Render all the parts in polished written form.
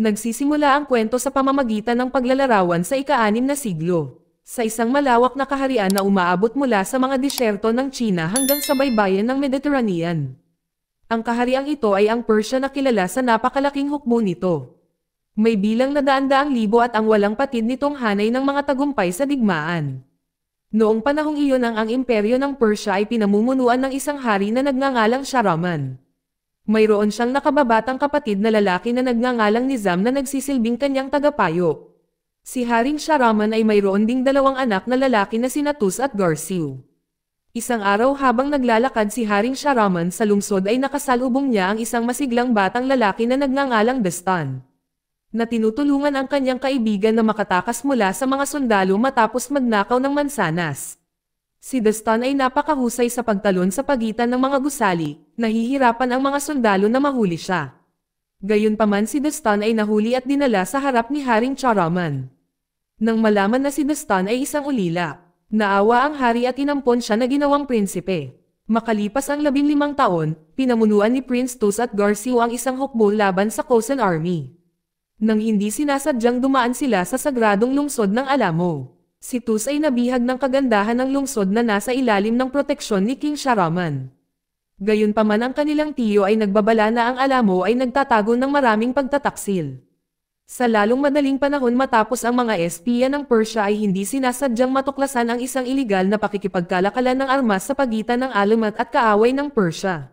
Nagsisimula ang kwento sa pamamagitan ng paglalarawan sa ika-6 na siglo. Sa isang malawak na kaharian na umaabot mula sa mga disyerto ng China hanggang sa baybayin ng Mediterranean. Ang kahariang ito ay ang Persia na kilala sa napakalaking hukbo nito. May bilang na daan-daang libo at ang walang patid nitong hanay ng mga tagumpay sa digmaan. Noong panahong iyon ang imperyo ng Persia ay pinamumunuan ng isang hari na nagngangalang Shahraman. Mayroon siyang nakababatang kapatid na lalaki na nagngangalang Nizam na nagsisilbing kanyang tagapayo. Si Haring Shahraman ay mayroon ding dalawang anak na lalaki na sina Tus at Garsiu. Isang araw habang naglalakad si Haring Shahraman sa lungsod ay nakasalubong niya ang isang masiglang batang lalaki na nagngangalang Dastan. Na tinutulungan ang kanyang kaibigan na makatakas mula sa mga sundalo matapos magnakaw ng mansanas. Si Dastan ay napakahusay sa pagtalon sa pagitan ng mga gusali, nahihirapan ang mga sundalo na mahuli siya. Gayunpaman si Dastan ay nahuli at dinala sa harap ni Haring Shahraman. Nang malaman na si Dastan ay isang ulila, naawa ang hari at inampon siya na ginawang prinsipe. Makalipas ang 15 taon, pinamunuan ni Prince Tus at Garsiu ang isang hukbo laban sa Khoisan Army. Nang hindi sinasadyang dumaan sila sa sagradong lungsod ng Alamo, si Tus ay nabihag ng kagandahan ng lungsod na nasa ilalim ng proteksyon ni King Shahraman. Gayunpaman ang kanilang tiyo ay nagbabala na ang Alamo ay nagtatago ng maraming pagtataksil. Sa lalong madaling panahon matapos ang mga espiya ng Persia ay hindi sinasadyang matuklasan ang isang iligal na pakikipagkalakalan ng armas sa pagitan ng Alamat at kaaway ng Persia.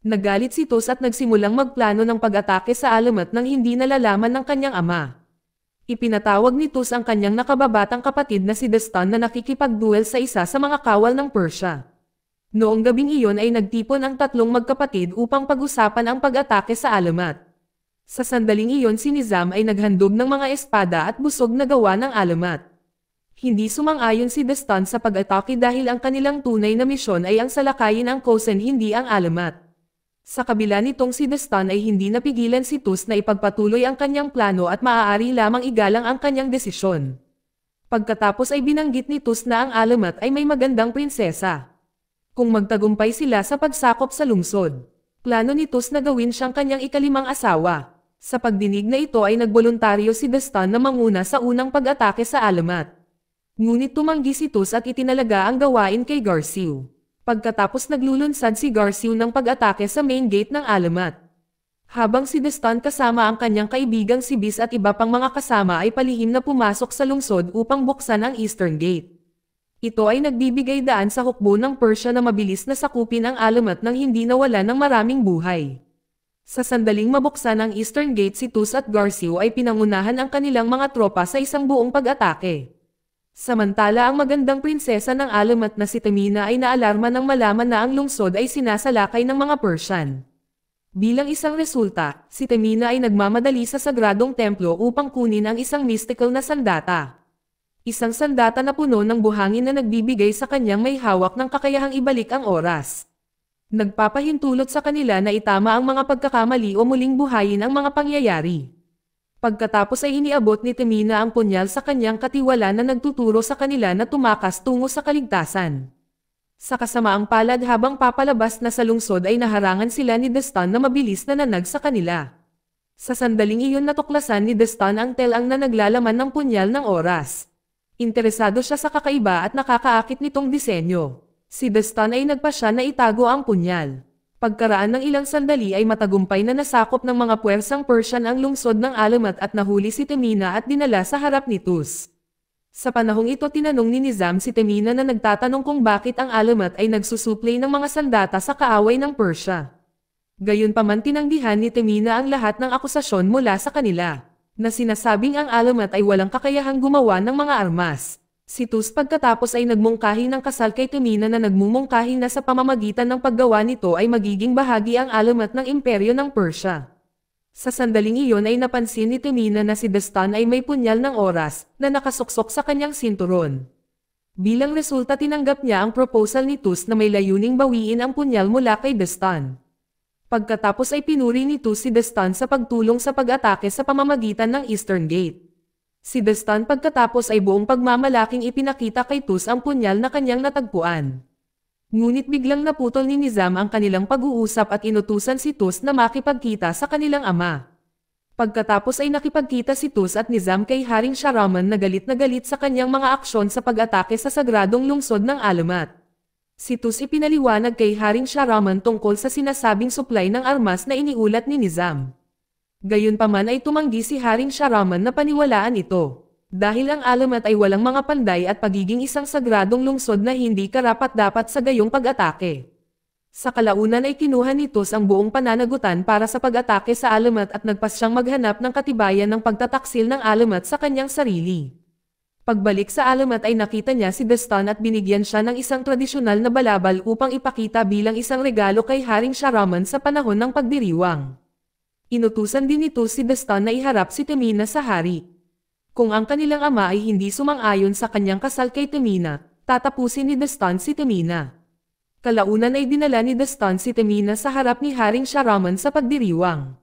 Nagalit si Tus at nagsimulang magplano ng pag-atake sa Alamat nang hindi nalalaman ng kanyang ama. Ipinatawag ni Tus ang kanyang nakababatang kapatid na si Dastan na nakikipagduel sa isa sa mga kawal ng Persia. Noong gabing iyon ay nagtipon ang tatlong magkapatid upang pag-usapan ang pag-atake sa Alamat. Sa sandaling iyon si Nizam ay naghandog ng mga espada at busog na gawa ng Alamat. Hindi sumang-ayon si Dastan sa pag-atake dahil ang kanilang tunay na misyon ay ang salakayin ang Khoisan hindi ang Alamat. Sa kabila nitong si Dastan ay hindi napigilan si Tus na ipagpatuloy ang kanyang plano at maaari lamang igalang ang kanyang desisyon. Pagkatapos ay binanggit ni Tus na ang Alamat ay may magandang prinsesa. Kung magtagumpay sila sa pagsakop sa lungsod, plano ni Tus na gawin siyang kanyang ika-5 asawa. Sa pagdinig na ito ay nagboluntaryo si Dastan na manguna sa unang pag-atake sa Alamat. Ngunit tumanggi si Tus at itinalaga ang gawain kay Garsiu. Pagkatapos naglulunsad si Garsiu ng pag-atake sa main gate ng Alamat. Habang si Dastan kasama ang kanyang kaibigang si Bis at iba pang mga kasama ay palihim na pumasok sa lungsod upang buksan ang Eastern Gate. Ito ay nagbibigay daan sa hukbo ng Persia na mabilis na sakupin ang Alamat nang hindi nawala ng maraming buhay. Sa sandaling mabuksan ang Eastern Gate si Tus at Garsiu ay pinangunahan ang kanilang mga tropa sa isang buong pag-atake. Samantala ang magandang prinsesa ng Alamat na si Tamina ay naalarma nang malaman na ang lungsod ay sinasalakay ng mga Persian. Bilang isang resulta, si Tamina ay nagmamadali sa sagradong templo upang kunin ang isang mystical na sandata. Isang sandata na puno ng buhangin na nagbibigay sa kanyang may hawak ng kakayahang ibalik ang oras. Nagpapahintulot sa kanila na itama ang mga pagkakamali o muling buhayin ang mga pangyayari. Pagkatapos ay iniabot ni Tamina ang punyal sa kanyang katiwala na nagtuturo sa kanila na tumakas tungo sa kaligtasan. Sa kasamaang palad habang papalabas na sa lungsod ay naharangan sila ni Dastan na mabilis na nanag sa kanila. Sa sandaling iyon natuklasan ni Dastan ang telang na naglalaman ng punyal ng oras. Interesado siya sa kakaiba at nakakaakit nitong disenyo. Si Dastan ay nagpasya na itago ang punyal. Pagkaraan ng ilang sandali ay matagumpay na nasakop ng mga puwersang Persian ang lungsod ng Alamat at nahuli si Tamina at dinala sa harap ni Tus. Sa panahong ito tinanong ni Nizam si Tamina na nagtatanong kung bakit ang Alamat ay nagsusuplay ng mga sandata sa kaaway ng Persia. Gayunpaman tinanggihan ni Tamina ang lahat ng akusasyon mula sa kanila, na sinasabing ang Alamat ay walang kakayahang gumawa ng mga armas. Si Tus pagkatapos ay nagmungkahi ng kasal kay Tamina na nagmumungkahi na sa pamamagitan ng paggawa nito ay magiging bahagi ang Alamat ng imperyo ng Persia. Sa sandaling iyon ay napansin ni Tamina na si Dastan ay may punyal ng oras na nakasuksok sa kanyang sinturon. Bilang resulta tinanggap niya ang proposal ni Tus na may layuning bawiin ang punyal mula kay Dastan. Pagkatapos ay pinuri ni Tus si Dastan sa pagtulong sa pag-atake sa pamamagitan ng Eastern Gate. Si Dastan pagkatapos ay buong pagmamalaking ipinakita kay Tus ang punyal na kanyang natagpuan. Ngunit biglang naputol ni Nizam ang kanilang pag-uusap at inutusan si Tus na makipagkita sa kanilang ama. Pagkatapos ay nakipagkita si Tus at Nizam kay Haring Shahraman na galit sa kanyang mga aksyon sa pag-atake sa sagradong lungsod ng Alamat. Si Tus ipinaliwanag kay Haring Shahraman tungkol sa sinasabing supply ng armas na iniulat ni Nizam. Gayunpaman ay tumanggi si Haring Shahraman na paniwalaan ito. Dahil ang Alamat ay walang mga panday at pagiging isang sagradong lungsod na hindi karapat-dapat sa gayong pag-atake. Sa kalaunan ay kinuha ni Tus ang buong pananagutan para sa pag-atake sa Alamat at nagpasyang maghanap ng katibayan ng pagtataksil ng Alamat sa kanyang sarili. Pagbalik sa Alamat ay nakita niya si Destan at binigyan siya ng isang tradisyonal na balabal upang ipakita bilang isang regalo kay Haring Shahraman sa panahon ng pagdiriwang. Inutusan din nito si Destan na iharap si Temina sa hari. Kung ang kanilang ama ay hindi sumang-ayon sa kanyang kasal kay Temina, tatapusin ni Destan si Temina. Kalaunan ay dinala ni Destan si Temina sa harap ni Haring Shahraman sa pagdiriwang.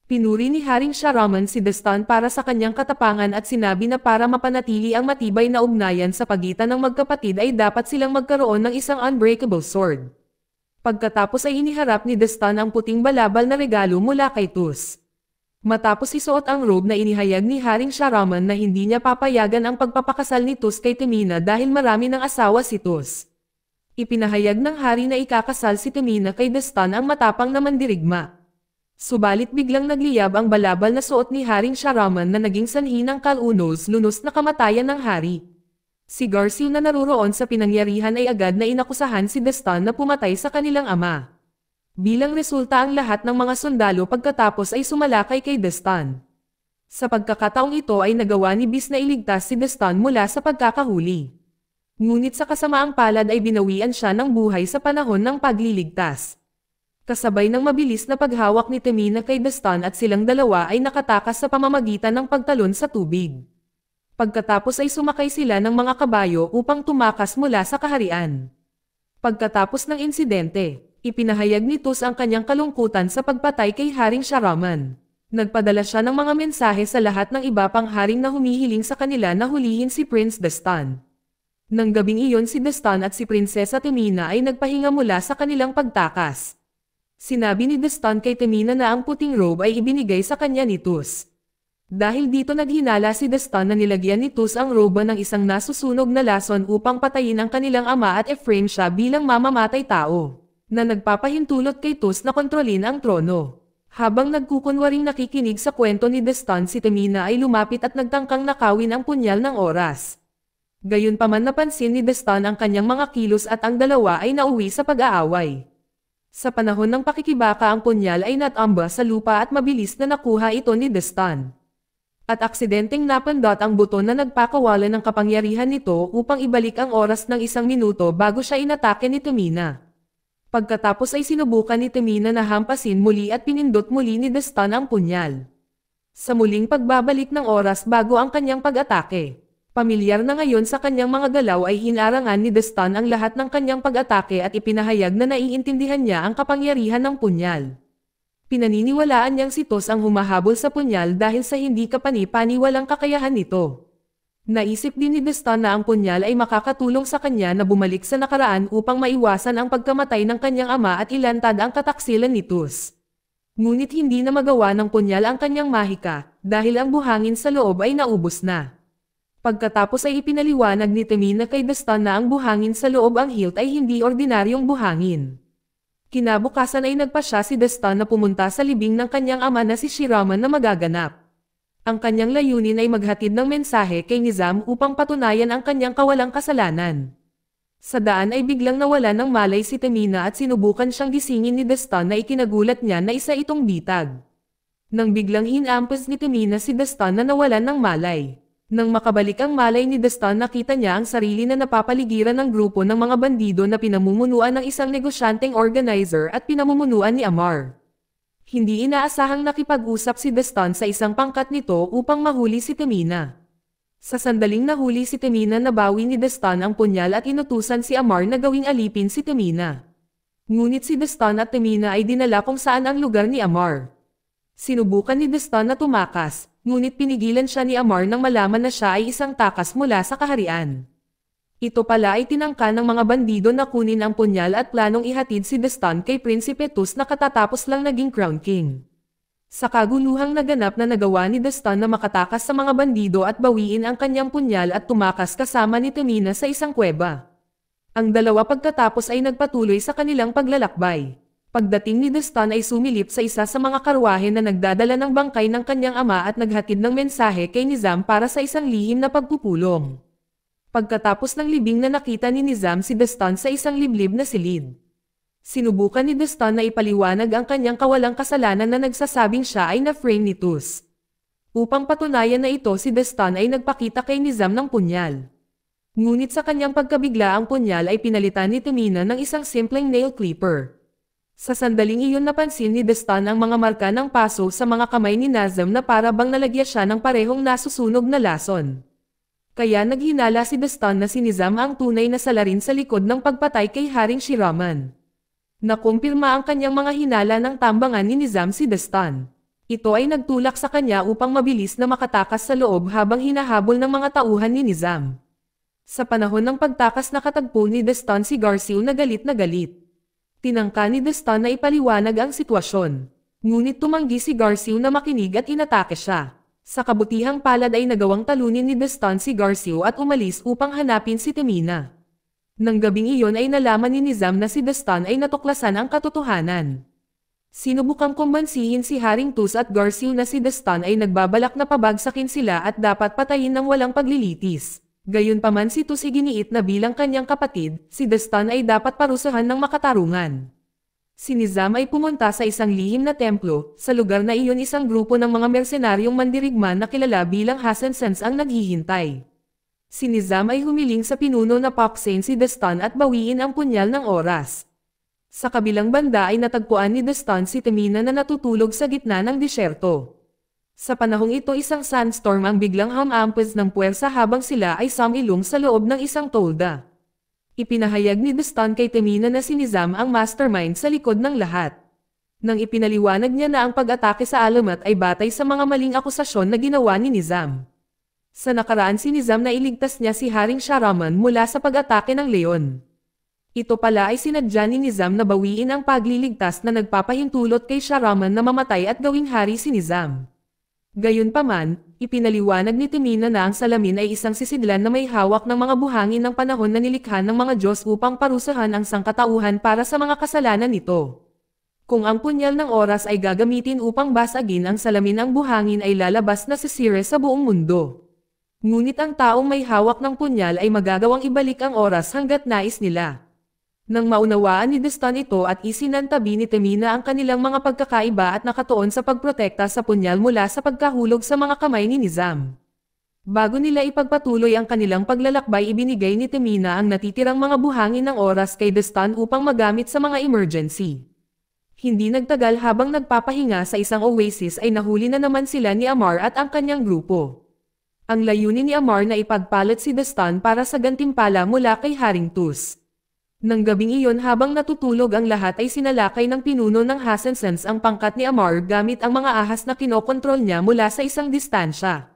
Pinuri ni Haring Shahraman si Destan para sa kanyang katapangan at sinabi na para mapanatili ang matibay na ugnayan sa pagitan ng magkapatid ay dapat silang magkaroon ng isang unbreakable sword. Pagkatapos ay iniharap ni Destan ang puting balabal na regalo mula kay Tus. Matapos isuot ang robe na inihayag ni Haring Shahraman na hindi niya papayagan ang pagpapakasal ni Tus kay Temina dahil marami ng asawa si Tus. Ipinahayag ng hari na ikakasal si Temina kay Destan ang matapang na mandirigma. Subalit biglang nagliyab ang balabal na suot ni Haring Shahraman na naging sanhi ng kalunos-lunos na kamatayan ng hari. Si Garciu na naruroon sa pinangyarihan ay agad na inakusahan si Destan na pumatay sa kanilang ama. Bilang resulta ang lahat ng mga sundalo pagkatapos ay sumalakay kay Destan. Sa pagkakataong ito ay nagawa ni Bis na iligtas si Destan mula sa pagkakahuli. Ngunit sa kasamaang palad ay binawian siya ng buhay sa panahon ng pagliligtas. Kasabay ng mabilis na paghawak ni Temina kay Destan at silang dalawa ay nakatakas sa pamamagitan ng pagtalon sa tubig. Pagkatapos ay sumakay sila ng mga kabayo upang tumakas mula sa kaharian. Pagkatapos ng insidente, ipinahayag ni Tus ang kanyang kalungkutan sa pagpatay kay Haring Shahraman. Nagpadala siya ng mga mensahe sa lahat ng iba pang haring na humihiling sa kanila na hulihin si Prince Destan. Nang gabing iyon si Destan at si Prinsesa Temina ay nagpahinga mula sa kanilang pagtakas. Sinabi ni Destan kay Temina na ang puting robe ay ibinigay sa kanya ni Tus. Dahil dito naghinala si Destan na nilagyan ni Tus ang robe ng isang nasusunog na lason upang patayin ang kanilang ama at i-frame siya bilang mamamatay tao, na nagpapahintulot kay Tus na kontrolin ang trono. Habang nagkukunwaring nakikinig sa kwento ni Destan si Temina ay lumapit at nagtangkang nakawin ang punyal ng oras. Gayunpaman napansin ni Destan ang kanyang mga kilos at ang dalawa ay nauwi sa pag-aaway. Sa panahon ng pakikibaka ang punyal ay natamba sa lupa at mabilis na nakuha ito ni Destan. At aksidenteng napindot ang buton na nagpakawalan ng kapangyarihan nito upang ibalik ang oras ng 1 minuto bago siya inatake ni Temina. Pagkatapos ay sinubukan ni Temina na hampasin muli at pinindot muli ni Destan ang punyal. Sa muling pagbabalik ng oras bago ang kanyang pag-atake. Pamilyar na ngayon sa kanyang mga galaw ay hinarangan ni Destan ang lahat ng kanyang pag-atake at ipinahayag na naiintindihan niya ang kapangyarihan ng punyal. Pinaniniwalaan niyang si Tus ang humahabol sa punyal dahil sa hindi kapani-paniwalang kakayahan nito. Naisip din ni Destan na ang punyal ay makakatulong sa kanya na bumalik sa nakaraan upang maiwasan ang pagkamatay ng kanyang ama at ilantad ang kataksilan ni Tus. Ngunit hindi na magawa ng punyal ang kanyang mahika dahil ang buhangin sa loob ay naubos na. Pagkatapos ay ipinaliwanag ni Temina kay Destan na ang buhangin sa loob ang hilt ay hindi ordinaryong buhangin. Kinabukasan ay nagpasya si Destan na pumunta sa libing ng kanyang ama na si Shahraman na magaganap. Ang kanyang layunin ay maghatid ng mensahe kay Nizam upang patunayan ang kanyang kawalang kasalanan. Sa daan ay biglang nawala ng malay si Temina at sinubukan siyang gisingin ni Destan na ikinagulat niya na isa itong bitag. Nang biglang hinampas ni Temina si Destan na nawalan ng malay. Nang makabalik ang malay ni Destan nakita niya ang sarili na napapaligiran ng grupo ng mga bandido na pinamumunuan ng isang negosyanteng organizer at pinamumunuan ni Amar. Hindi inaasahang nakipag-usap si Destan sa isang pangkat nito upang mahuli si Temina. Sa sandaling nahuli si Temina nabawi ni Destan ang punyal at inutusan si Amar na gawing alipin si Temina. Ngunit si Destan at Temina ay dinala kung saan ang lugar ni Amar. Sinubukan ni Destan na tumakas, ngunit pinigilan siya ni Amar nang malaman na siya ay isang takas mula sa kaharian. Ito pala ay tinangka ng mga bandido na kunin ang punyal at planong ihatid si Destan kay Prinsipe Tus na katatapos lang naging Crown King. Sa kaguluhang naganap na nagawa ni Destan na makatakas sa mga bandido at bawiin ang kanyang punyal at tumakas kasama ni Tamina sa isang kuweba. Ang dalawa pagkatapos ay nagpatuloy sa kanilang paglalakbay. Pagdating ni Destan ay sumilip sa isa sa mga karwahe na nagdadala ng bangkay ng kanyang ama at naghatid ng mensahe kay Nizam para sa isang lihim na pagpupulong. Pagkatapos ng libing na nakita ni Nizam si Destan sa isang liblib na silid. Sinubukan ni Destan na ipaliwanag ang kanyang kawalang kasalanan na nagsasabing siya ay na-frame ni Tus. Upang patunayan na ito si Destan ay nagpakita kay Nizam ng punyal. Ngunit sa kanyang pagkabigla ang punyal ay pinalitan ni Tamina ng isang simpleng nail clipper. Sa sandaling iyon napansin ni Destan ang mga marka ng paso sa mga kamay ni Nizam na para bang nalagyan siya ng parehong nasusunog na lason. Kaya naghinala si Destan na si Nizam ang tunay na salarin sa likod ng pagpatay kay Haring Shiraman. Nakumpirma ang kanyang mga hinala ng tambangan ni Nizam si Destan. Ito ay nagtulak sa kanya upang mabilis na makatakas sa loob habang hinahabol ng mga tauhan ni Nizam. Sa panahon ng pagtakas nakatagpo ni Destan si Garciu na galit na galit. Tinangka ni Destan na ipaliwanag ang sitwasyon. Ngunit tumanggi si Garciu na makinig at inatake siya. Sa kabutihang palad ay nagawang talunin ni Destan si Garciu at umalis upang hanapin si Tamina. Nang gabing iyon ay nalaman ni Nizam na si Destan ay natuklasan ang katotohanan. Sinubukang kumbansihin si Haring Tus at Garciu na si Destan ay nagbabalak na pabagsakin sila at dapat patayin ng walang paglilitis. Gayunpaman si Tus iginiit na bilang kanyang kapatid, si Destan ay dapat parusahan ng makatarungan. Si Nizam ay pumunta sa isang lihim na templo, sa lugar na iyon isang grupo ng mga mersenaryong mandirigma na kilala bilang Hasansans ang naghihintay. Si Nizam ay humiling sa pinuno na paksain si Destan at bawiin ang punyal ng oras. Sa kabilang banda ay natagpuan ni Destan si Tamina na natutulog sa gitna ng disyerto. Sa panahong ito isang sandstorm ang biglang hamampes ng puwersa habang sila ay sumilong sa loob ng isang tolda. Ipinahayag ni Destan kay Tamina na si Nizam ang mastermind sa likod ng lahat. Nang ipinaliwanag niya na ang pag-atake sa alamat ay batay sa mga maling akusasyon na ginawa ni Nizam. Sa nakaraan si Nizam na iligtas niya si Haring Sharaman mula sa pag-atake ng leon. Ito pala ay sinadya ni Nizam na bawiin ang pagliligtas na nagpapahintulot kay Sharaman na mamatay at gawing hari si Nizam. Gayunpaman, ipinaliwanag ni Tamina na ang salamin ay isang sisidlan na may hawak ng mga buhangin ng panahon na nilikha ng mga Diyos upang parusahan ang sangkatauhan para sa mga kasalanan nito. Kung ang punyal ng oras ay gagamitin upang basagin ang salamin ng buhangin ay lalabas na si Ceres sa buong mundo. Ngunit ang taong may hawak ng punyal ay magagawang ibalik ang oras hanggat nais nila. Nang maunawaan ni Destan ito at isinantabi ni Tamina ang kanilang mga pagkakaiba at nakatuon sa pagprotekta sa punyal mula sa pagkahulog sa mga kamay ni Nizam. Bago nila ipagpatuloy ang kanilang paglalakbay ibinigay ni Tamina ang natitirang mga buhangin ng oras kay Destan upang magamit sa mga emergency. Hindi nagtagal habang nagpapahinga sa isang oasis ay nahuli na naman sila ni Amar at ang kanyang grupo. Ang layunin ni Amar na ipagpalit si Destan para sa gantimpala mula kay Haring Tus. Nang gabing iyon habang natutulog ang lahat ay sinalakay ng pinuno ng Hasansans ang pangkat ni Amar gamit ang mga ahas na kinokontrol niya mula sa isang distansya.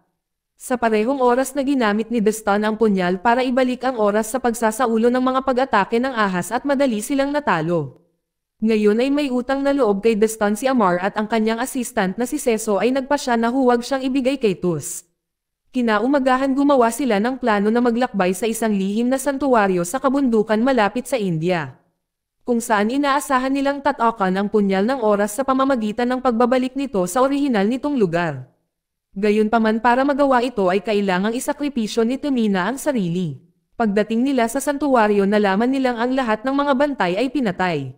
Sa parehong oras na ginamit ni Destan ang punyal para ibalik ang oras sa pagsasaulo ng mga pag-atake ng ahas at madali silang natalo. Ngayon ay may utang na loob kay Destan si Amar at ang kanyang assistant na si Seso ay nagpasya na huwag siyang ibigay kay Tus. Kinaumagahan gumawa sila ng plano na maglakbay sa isang lihim na santuwaryo sa kabundukan malapit sa India, kung saan inaasahan nilang tatakan ang punyal ng oras sa pamamagitan ng pagbabalik nito sa orihinal nitong lugar. Gayunpaman para magawa ito ay kailangang isakripisyo ni Tamina ang sarili. Pagdating nila sa santuwaryo nalaman nilang ang lahat ng mga bantay ay pinatay.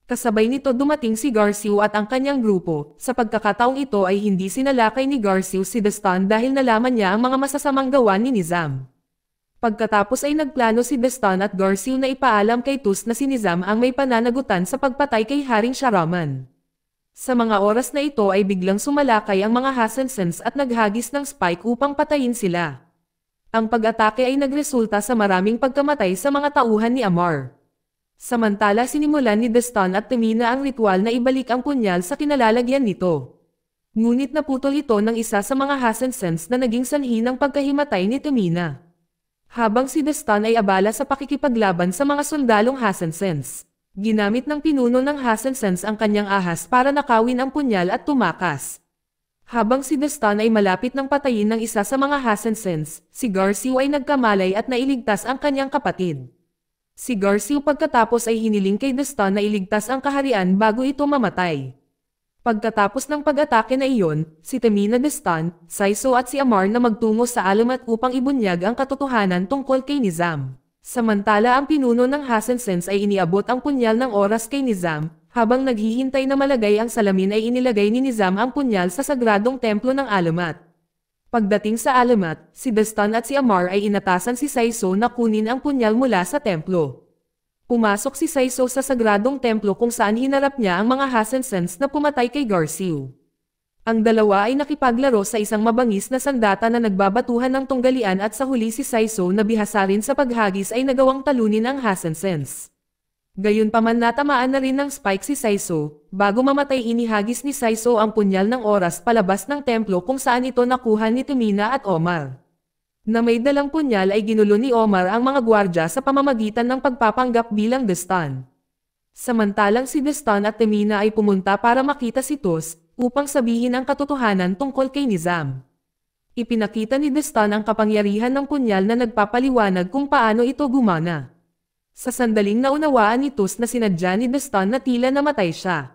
Kasabay nito dumating si Garciu at ang kanyang grupo. Sa pagkakataong ito ay hindi sinalakay ni Garciu si Destan dahil nalaman niya ang mga masasamang gawa ni Nizam. Pagkatapos ay nagplano si Destan at Garciu na ipaalam kay Tus na si Nizam ang may pananagutan sa pagpatay kay Haring Sharaman. Sa mga oras na ito ay biglang sumalakay ang mga Hasansans at naghagis ng spike upang patayin sila. Ang pag-atake ay nagresulta sa maraming pagkamatay sa mga tauhan ni Amar. Samantala sinimulan ni Destan at Tamina ang ritual na ibalik ang punyal sa kinalalagyan nito. Ngunit naputol ito ng isa sa mga Hasansans na naging sanhi ng pagkahimatay ni Tamina. Habang si Destan ay abala sa pakikipaglaban sa mga sundalong Hasansans. Ginamit ng pinuno ng Hassensens ang kanyang ahas para nakawin ang punyal at tumakas. Habang si Destan ay malapit ng patayin ng isa sa mga Hassensens, si Garciu ay nagkamalay at nailigtas ang kanyang kapatid. Si Garciu pagkatapos ay hiniling kay Destan na iligtas ang kaharian bago ito mamatay. Pagkatapos ng pag-atake na iyon, si Tamina Destan, Saiso at si Amar na magtungo sa alamat upang ibunyag ang katotohanan tungkol kay Nizam. Samantala ang pinuno ng Hassensens ay iniabot ang punyal ng oras kay Nizam. Habang naghihintay na malagay ang salamin ay inilagay ni Nizam ang punyal sa sagradong templo ng alamat. Pagdating sa alamat, si Destan at si Amar ay inatasan si Saiso na kunin ang punyal mula sa templo. Pumasok si Saiso sa sagradong templo kung saan hinarap niya ang mga Hassensens na pumatay kay Garciu. Ang dalawa ay nakipaglaro sa isang mabangis na sandata na nagbabatuhan ng tunggalian at sa huli si Saiso na bihasa rin sa paghagis ay nagawang talunin ang Hassensens. Gayunpaman natamaan na rin ng spike si Saiso, bago mamatay inihagis ni Saiso ang punyal ng oras palabas ng templo kung saan ito nakuha ni Tamina at Omar. Na may dalang punyal ay ginulo ni Omar ang mga gwardya sa pamamagitan ng pagpapanggap bilang Destan. Samantalang si Destan at Tamina ay pumunta para makita si Tus, upang sabihin ang katotohanan tungkol kay Nizam. Ipinakita ni Destan ang kapangyarihan ng punyal na nagpapaliwanag kung paano ito gumana. Sa sandaling naunawaan ni Tus na sinadya ni Destan na tila namatay siya.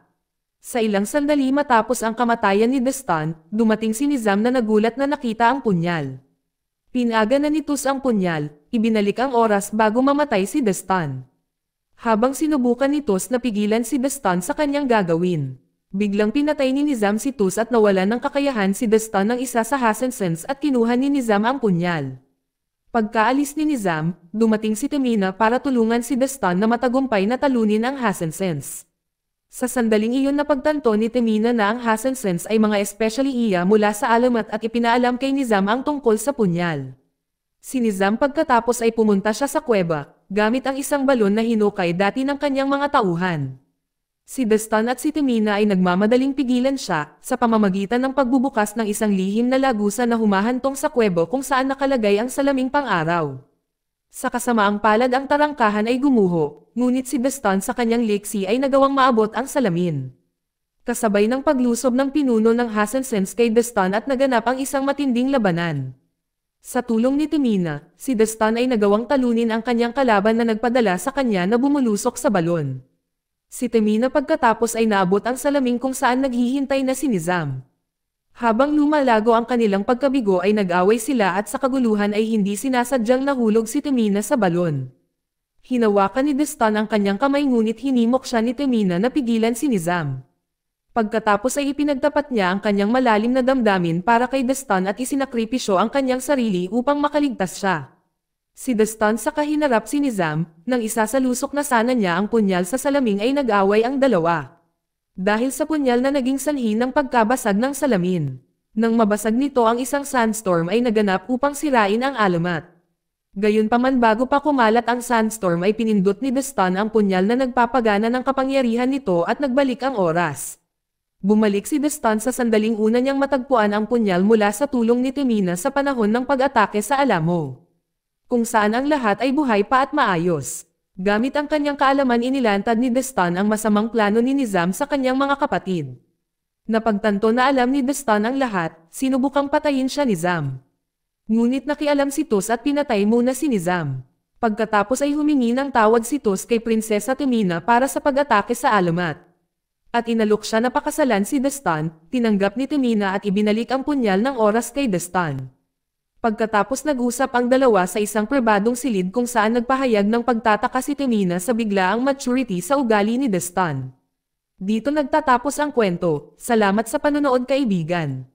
Sa ilang sandali matapos ang kamatayan ni Destan, dumating si Nizam na nagulat na nakita ang punyal. Pinaga na ni Tus ang punyal, ibinalik ang oras bago mamatay si Destan. Habang sinubukan ni Tus na pigilan si Destan sa kanyang gagawin, biglang pinatay ni Nizam si Tus at nawalan ng kakayahan si Destan ng isa sa Hassensens at kinuha ni Nizam ang punyal. Pagkaalis ni Nizam, dumating si Tamina para tulungan si Destan na matagumpay na talunin ang Hassensens. Sa sandaling iyon napagtanto ni Tamina na ang Hassensens ay mga especially iya mula sa alamat at ipinaalam kay Nizam ang tungkol sa punyal. Si Nizam pagkatapos ay pumunta siya sa kuweba, gamit ang isang balon na hinukay dati ng kanyang mga tauhan. Si Destan at si Tamina ay nagmamadaling pigilan siya sa pamamagitan ng pagbubukas ng isang lihim na lagusan na humahantong sa kuwebo kung saan nakalagay ang salaming pang-araw. Sa kasamaang palad ang tarangkahan ay gumuho, ngunit si Destan sa kanyang liksi ay nagawang maabot ang salamin. Kasabay ng paglusob ng pinuno ng Hassensens kay Destan at naganap ang isang matinding labanan. Sa tulong ni Tamina, si Destan ay nagawang talunin ang kanyang kalaban na nagpadala sa kanya na bumulusok sa balon. Si Tamina pagkatapos ay naabot ang salamin kung saan naghihintay na si Nizam. Habang lumalago ang kanilang pagkabigo ay nag-away sila at sa kaguluhan ay hindi sinasadyang nahulog si Tamina sa balon. Hinawakan ni Destan ang kanyang kamay ngunit hinimok siya ni Tamina na pigilan si Nizam. Pagkatapos ay ipinagtapat niya ang kanyang malalim na damdamin para kay Destan at isinakripisyo ang kanyang sarili upang makaligtas siya. Si Destan sa kahinarap si Nizam, nang isasalusok na sana niya ang punyal sa salaming ay nag-away ang dalawa. Dahil sa punyal na naging sanhi ng pagkabasag ng salamin. Nang mabasag nito ang isang sandstorm ay naganap upang sirain ang alamat. Gayunpaman bago pa kumalat ang sandstorm ay pinindot ni Destan ang punyal na nagpapagana ng kapangyarihan nito at nagbalik ang oras. Bumalik si Destan sa sandaling una niyang matagpuan ang punyal mula sa tulong ni Tamina sa panahon ng pag-atake sa Alamo. Kung saan ang lahat ay buhay pa at maayos. Gamit ang kanyang kaalaman inilantad ni Destan ang masamang plano ni Nizam sa kanyang mga kapatid. Napagtanto na alam ni Destan ang lahat, sinubukang patayin siya ni Nizam. Ngunit nakialam si Tus at pinatay muna si Nizam. Pagkatapos ay humingi ng tawad si Tus kay Prinsesa Tamina para sa pag-atake sa alamat. At inalok siya na pakasalan si Destan, tinanggap ni Tamina at ibinalik ang punyal ng oras kay Destan. Pagkatapos nag-usap ang dalawa sa isang pribadong silid kung saan nagpahayag ng pagtataka si Tamina sa biglaang maturity sa ugali ni Destan. Dito nagtatapos ang kwento. Salamat sa panonood kaibigan.